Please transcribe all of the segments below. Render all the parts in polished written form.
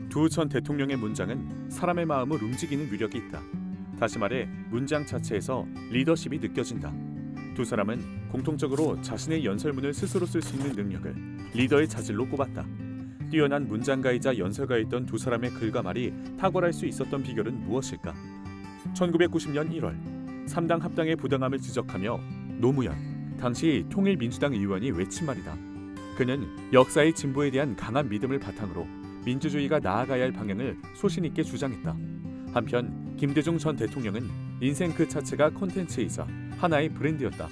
두 전 대통령의 문장은 사람의 마음을 움직이는 위력이 있다. 다시 말해 문장 자체에서 리더십이 느껴진다. 두 사람은 공통적으로 자신의 연설문을 스스로 쓸 수 있는 능력을 리더의 자질로 꼽았다. 뛰어난 문장가이자 연설가였던 두 사람의 글과 말이 탁월할 수 있었던 비결은 무엇일까? 1990년 1월 3당 합당의 부당함을 지적하며 노무현, 당시 통일민주당 의원이 외친 말이다. 그는 역사의 진보에 대한 강한 믿음을 바탕으로 민주주의가 나아가야 할 방향을 소신 있게 주장했다. 한편 김대중 전 대통령은 인생 그 자체가 콘텐츠이자 하나의 브랜드였다.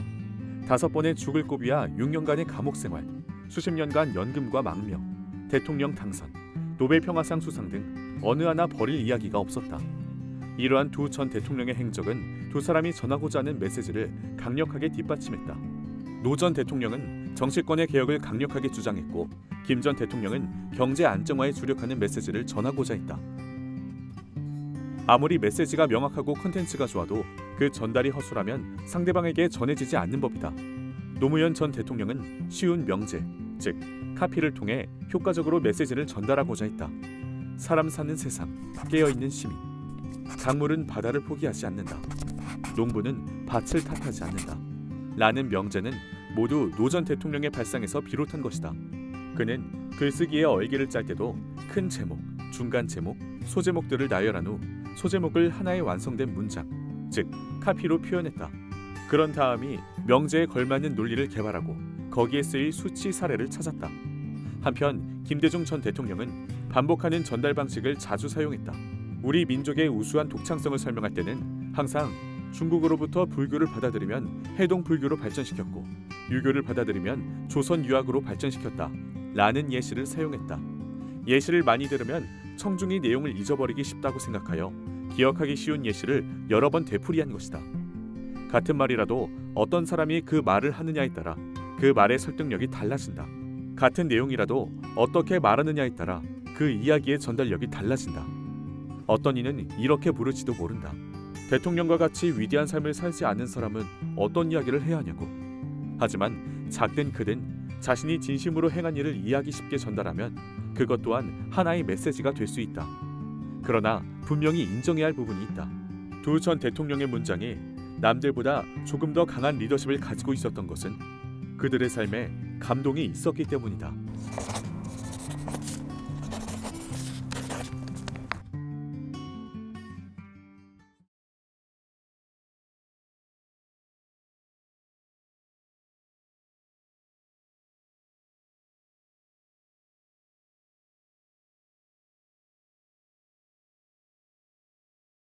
5번의 죽을 고비와 6년간의 감옥 생활, 수십 년간 연금과 망명, 대통령 당선, 노벨 평화상 수상 등 어느 하나 버릴 이야기가 없었다. 이러한 두 전 대통령의 행적은 두 사람이 전하고자 하는 메시지를 강력하게 뒷받침했다. 노 전 대통령은 정치권의 개혁을 강력하게 주장했고 김 전 대통령은 경제 안정화에 주력하는 메시지를 전하고자 했다. 아무리 메시지가 명확하고 콘텐츠가 좋아도 그 전달이 허술하면 상대방에게 전해지지 않는 법이다. 노무현 전 대통령은 쉬운 명제, 즉 카피를 통해 효과적으로 메시지를 전달하고자 했다. 사람 사는 세상, 깨어있는 시민. 강물은 바다를 포기하지 않는다. 농부는 밭을 탓하지 않는다. 라는 명제는 모두 노 전 대통령의 발상에서 비롯한 것이다. 그는 글쓰기의 얼기를 짤 때도 큰 제목, 중간 제목, 소제목들을 나열한 후 소제목을 하나의 완성된 문장, 즉 카피로 표현했다. 그런 다음이 명제에 걸맞는 논리를 개발하고 거기에 쓰일 수치 사례를 찾았다. 한편 김대중 전 대통령은 반복하는 전달 방식을 자주 사용했다. 우리 민족의 우수한 독창성을 설명할 때는 항상 중국으로부터 불교를 받아들이면 해동 불교로 발전시켰고 유교를 받아들이면 조선 유학으로 발전시켰다 라는 예시를 사용했다. 예시를 많이 들으면 청중이 내용을 잊어버리기 쉽다고 생각하여 기억하기 쉬운 예시를 여러 번 되풀이한 것이다. 같은 말이라도 어떤 사람이 그 말을 하느냐에 따라 그 말의 설득력이 달라진다. 같은 내용이라도 어떻게 말하느냐에 따라 그 이야기의 전달력이 달라진다. 어떤 이는 이렇게 부를지도 모른다. 대통령과 같이 위대한 삶을 살지 않는 사람은 어떤 이야기를 해야 하냐고. 하지만 작든 크든 자신이 진심으로 행한 일을 이해하기 쉽게 전달하면 그것 또한 하나의 메시지가 될 수 있다. 그러나 분명히 인정해야 할 부분이 있다. 두 전 대통령의 문장이 남들보다 조금 더 강한 리더십을 가지고 있었던 것은 그들의 삶에 감동이 있었기 때문이다.